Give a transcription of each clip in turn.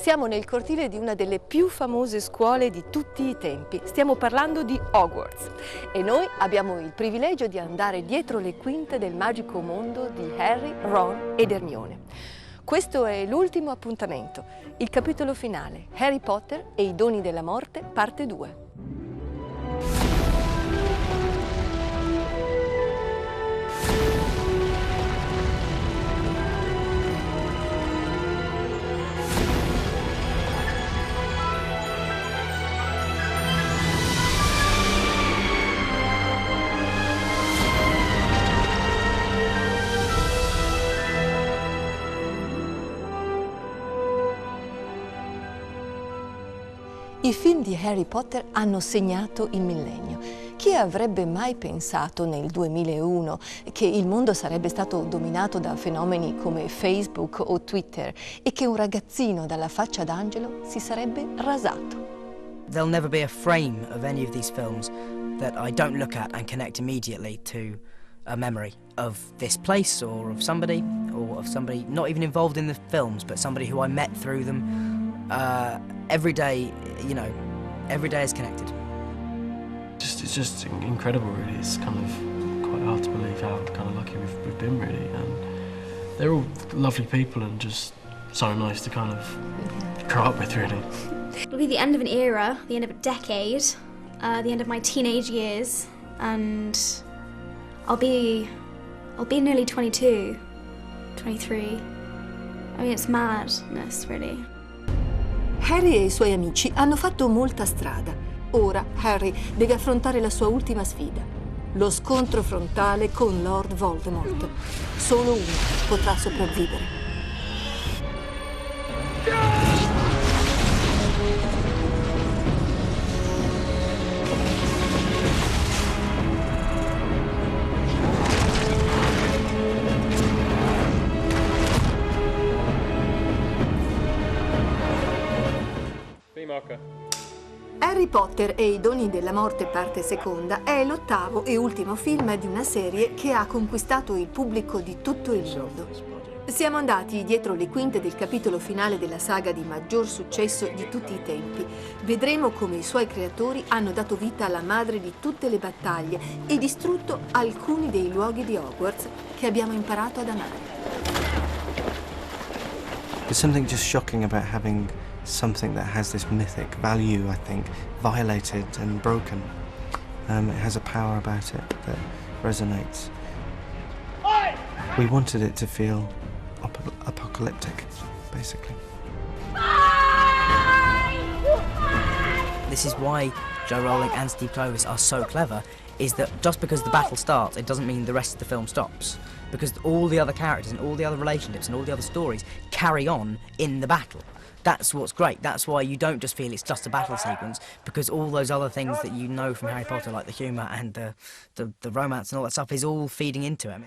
Siamo nel cortile di una delle più famose scuole di tutti i tempi. Stiamo parlando di Hogwarts e noi abbiamo il privilegio di andare dietro le quinte del magico mondo di Harry, Ron ed Hermione. Questo è l'ultimo appuntamento, il capitolo finale, Harry Potter e i doni della morte, parte 2. I film di Harry Potter hanno segnato il millennio. Chi avrebbe mai pensato nel 2001 che il mondo sarebbe stato dominato da fenomeni come Facebook o Twitter e che un ragazzino dalla faccia d'angelo si sarebbe rasato? There'll never be a frame of any of these films that I don't look at and connect immediately to a memory of this place or of somebody not even involved in the films, but somebody who I met through them. Every day, you know, every day is connected. It's just incredible, really. It's kind of quite hard to believe how kind of lucky we've been, really. And they're all lovely people and just so nice to kind of grow up with, really. It'll be the end of an era, the end of a decade, the end of my teenage years, and I'll be nearly 22, 23. I mean, it's madness, really. Harry e i suoi amici hanno fatto molta strada. Ora Harry deve affrontare la sua ultima sfida, lo scontro frontale con Lord Voldemort. Solo uno potrà sopravvivere. Harry Potter e i doni della morte parte seconda è l'ottavo e ultimo film di una serie che ha conquistato il pubblico di tutto il mondo. Siamo andati dietro le quinte del capitolo finale della saga di maggior successo di tutti i tempi. Vedremo come i suoi creatori hanno dato vita alla madre di tutte le battaglie e distrutto alcuni dei luoghi di Hogwarts che abbiamo imparato ad amare. There's something just shocking about having something that has this mythic value, I think, violated and broken. It has a power about it that resonates. We wanted it to feel apocalyptic, basically. This is why Joe Rowling and Steve Kloves are so clever, is that just because the battle starts, it doesn't mean the rest of the film stops. Because all the other characters and all the other relationships and all the other stories carry on in the battle. That's what's great. That's why you don't just feel it's just a battle sequence, because all those other things that you know from Harry Potter, like the humour and the romance and all that stuff, is all feeding into it.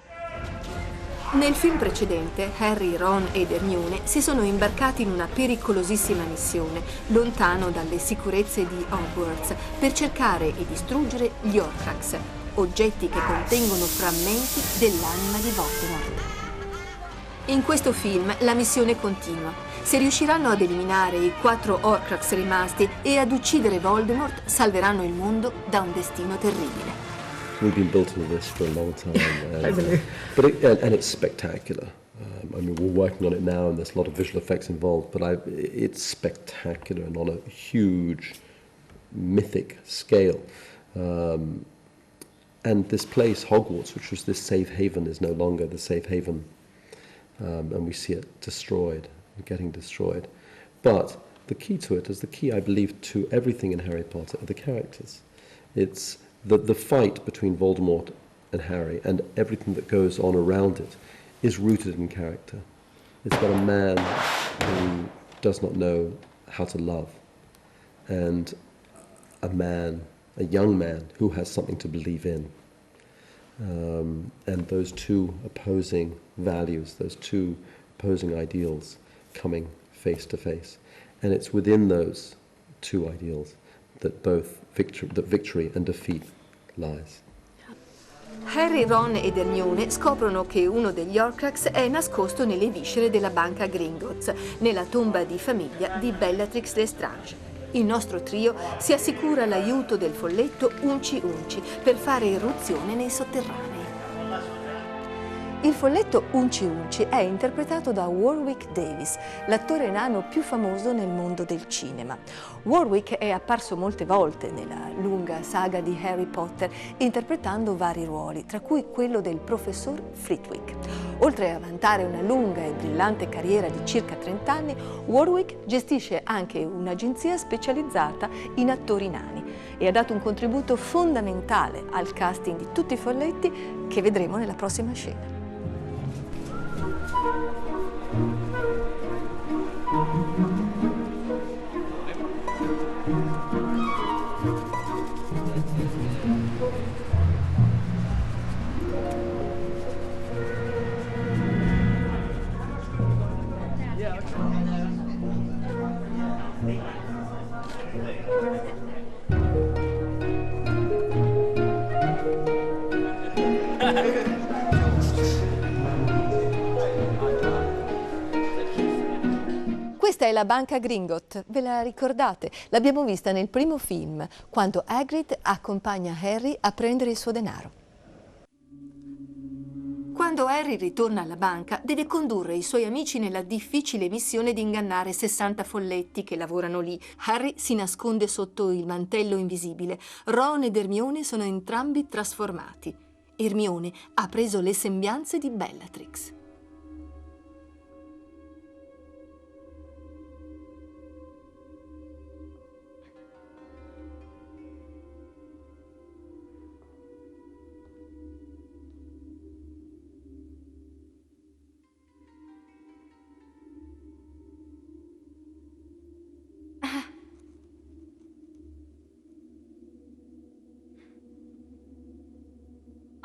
Nel film precedente, Harry, Ron ed Hermione si sono imbarcati in una pericolosissima missione, lontano dalle sicurezze di Hogwarts, per cercare e distruggere gli Horcrux, oggetti che contengono frammenti dell'anima di Voldemort. In questo film la missione continua. Se riusciranno ad eliminare i 4 Horcrux rimasti e ad uccidere Voldemort, salveranno il mondo da un destino terribile. We've been built into this for a long time, and it's spectacular. I mean, we're working on it now, and there's a lot of visual effects involved. But it's spectacular and on a huge, mythic scale. And this place, Hogwarts, which was this safe haven, is no longer the safe haven, and we see it destroyed, getting destroyed. But the key to it is the key, I believe, to everything in Harry Potter are the characters. It's the fight between Voldemort and Harry and everything that goes on around it is rooted in character. It's about a man who does not know how to love and a young man who has something to believe in. And those two opposing values, those two opposing ideals coming face to face. And it's within those two ideals that both victory and defeat lies. Harry, Ron ed Hermione scoprono che uno degli Horcrux è nascosto nelle viscere della banca Gringotts, nella tomba di famiglia di Bellatrix Lestrange. Il nostro trio si assicura l'aiuto del folletto Unci Unci per fare irruzione nei sotterranei. Il folletto Unci Unci è interpretato da Warwick Davis, l'attore nano più famoso nel mondo del cinema. Warwick è apparso molte volte nella lunga saga di Harry Potter, interpretando vari ruoli, tra cui quello del professor Flitwick. Oltre a vantare una lunga e brillante carriera di circa 30 anni, Warwick gestisce anche un'agenzia specializzata in attori nani e ha dato un contributo fondamentale al casting di tutti i folletti che vedremo nella prossima scena. Questa è la banca Gringotts, ve la ricordate? L'abbiamo vista nel primo film, quando Hagrid accompagna Harry a prendere il suo denaro. Quando Harry ritorna alla banca, deve condurre i suoi amici nella difficile missione di ingannare 60 folletti che lavorano lì. Harry si nasconde sotto il mantello invisibile. Ron ed Hermione sono entrambi trasformati. Hermione ha preso le sembianze di Bellatrix.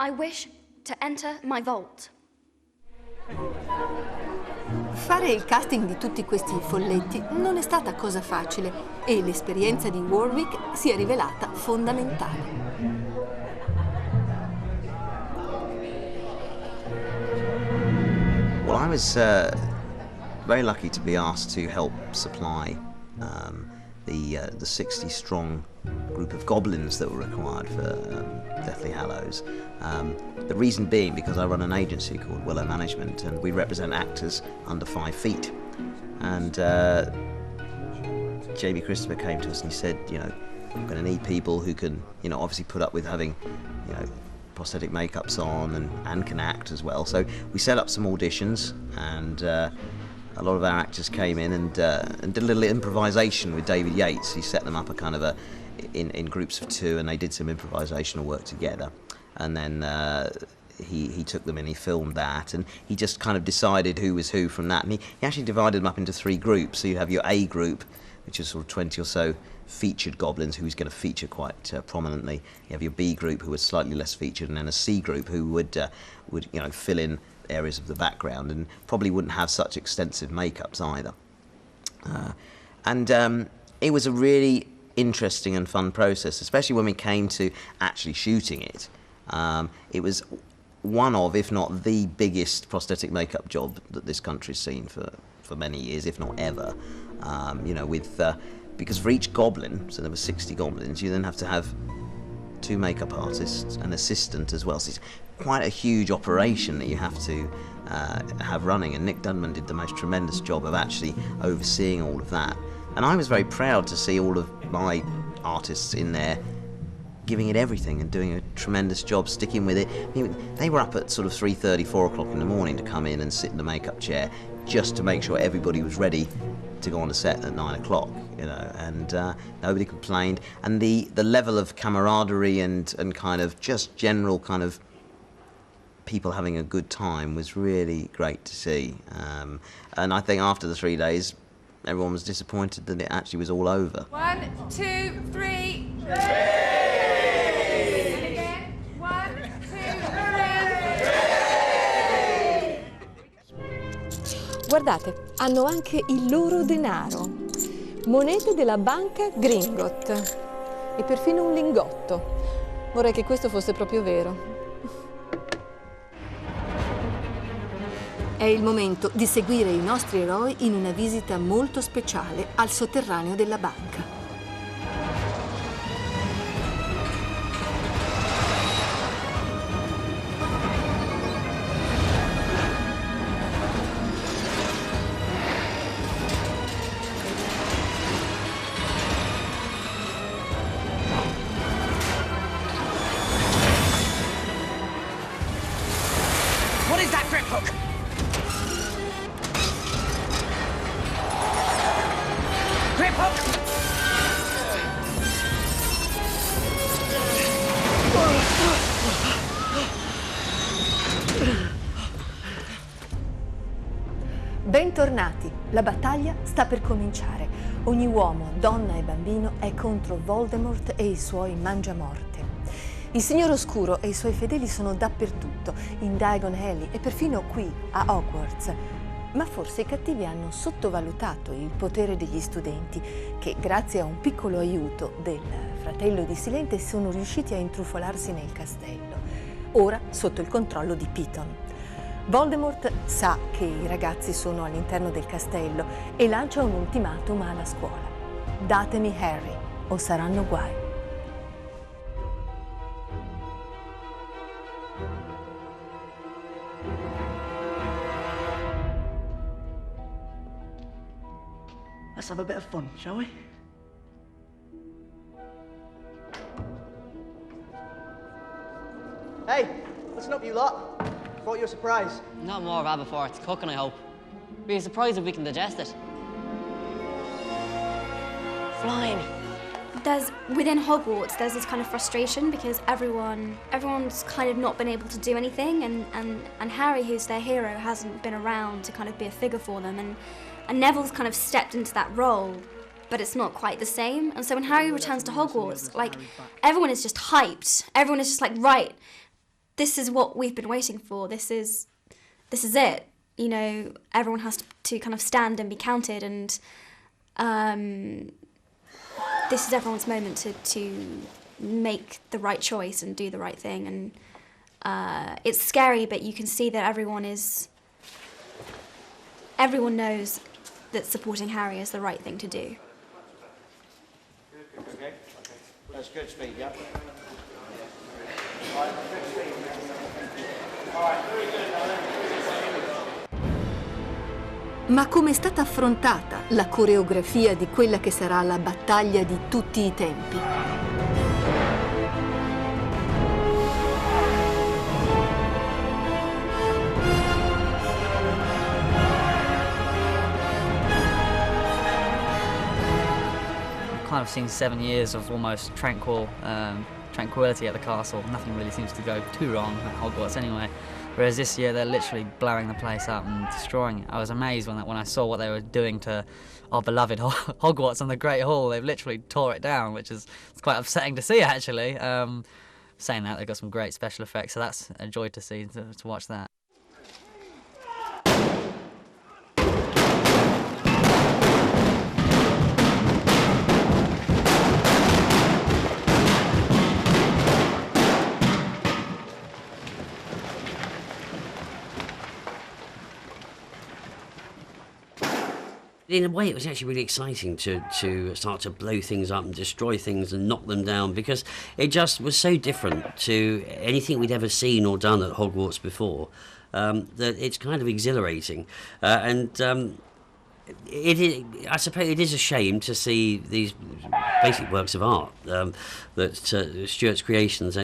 I wish to enter my vault. Fare il casting di tutti questi folletti non è stata cosa facile e l'esperienza di Warwick si è rivelata fondamentale. Well, I was very lucky to be asked to help supply the 60-strong group of goblins that were required for Deathly Hallows. The reason being because I run an agency called Willow Management, and we represent actors under 5 feet. And Jamie Christopher came to us and he said, you know, I'm going to need people who can, you know, obviously put up with having, you know, prosthetic makeups on and can act as well. So we set up some auditions, and a lot of our actors came in and did a little improvisation with David Yates. He set them up a kind of in groups of 2, and they did some improvisational work together. And then he took them and he filmed that, and he just kind of decided who was who from that. And he actually divided them up into 3 groups. So you have your A group, which is sort of 20 or so featured goblins who he's going to feature quite prominently. You have your B group, who was slightly less featured, and then a C group who would you know, fill in areas of the background and probably wouldn't have such extensive makeups either. It was a really interesting and fun process, especially when we came to actually shooting it. It was one of, if not the biggest prosthetic makeup job that this country's seen for many years, if not ever. You know, because for each goblin, so there were 60 goblins, you then have to have 2 makeup artists, an assistant as well. So it's quite a huge operation that you have to have running, and Nick Dunman did the most tremendous job of actually overseeing all of that. And I was very proud to see all of my artists in there giving it everything and doing a tremendous job, sticking with it. I mean, they were up at sort of 3:30, 4 o'clock in the morning to come in and sit in the makeup chair just to make sure everybody was ready to go on the set at 9 o'clock, you know, and nobody complained. And the level of camaraderie and kind of just general kind of people having a good time was really great to see. And I think after the 3 days, everyone was disappointed that it actually was all over. 1, 2, 3. Guardate, hanno anche il loro denaro. Monete della banca Gringotts. E perfino un lingotto. Vorrei che questo fosse proprio vero. È il momento di seguire i nostri eroi in una visita molto speciale al sotterraneo della banca. What is that grip hook? Grip hook! Bentornati, la battaglia sta per cominciare. Ogni uomo, donna e bambino è contro Voldemort e i suoi mangiamorte. Il Signore Oscuro e i suoi fedeli sono dappertutto, in Diagon Alley e perfino qui, a Hogwarts. Ma forse i cattivi hanno sottovalutato il potere degli studenti, che grazie a un piccolo aiuto del fratello di Silente sono riusciti a intrufolarsi nel castello, ora sotto il controllo di Piton. Voldemort sa che i ragazzi sono all'interno del castello e lancia un ultimatum alla scuola. Datemi Harry o saranno guai. Let's have a bit of fun, shall we? Hey, listen up, you lot. Brought you a surprise. Not more of before it's cooking, I hope. Be surprised if we can digest it. Flying. Within Hogwarts, there's this kind of frustration because everyone's kind of not been able to do anything, and Harry, who's their hero, hasn't been around to kind of be a figure for them, and Neville's kind of stepped into that role, but it's not quite the same. And so when Harry returns to Hogwarts, like, everyone is just hyped. Everyone is just like, right, this is what we've been waiting for. This is it. You know, everyone has to kind of stand and be counted, and this is everyone's moment to make the right choice and do the right thing. And it's scary, but you can see that everyone knows that supporting Harry is the right thing to do. Okay. That's good speed, yeah. Ma come è stata affrontata la coreografia di quella che sarà la battaglia di tutti i tempi? Kind of seen 7 years of almost tranquility at the castle. Nothing really seems to go too wrong at Hogwarts anyway. Whereas this year they're literally blowing the place up and destroying it. I was amazed when I saw what they were doing to our beloved Hogwarts on the Great Hall. They've literally tore it down, which is quite upsetting to see actually. Saying that, they've got some great special effects, so that's a joy to see, to watch that. In a way, it was actually really exciting to start to blow things up and destroy things and knock them down, because it just was so different to anything we'd ever seen or done at Hogwarts before, that it's kind of exhilarating. I suppose it is a shame to see these basic works of art that Stuart's creations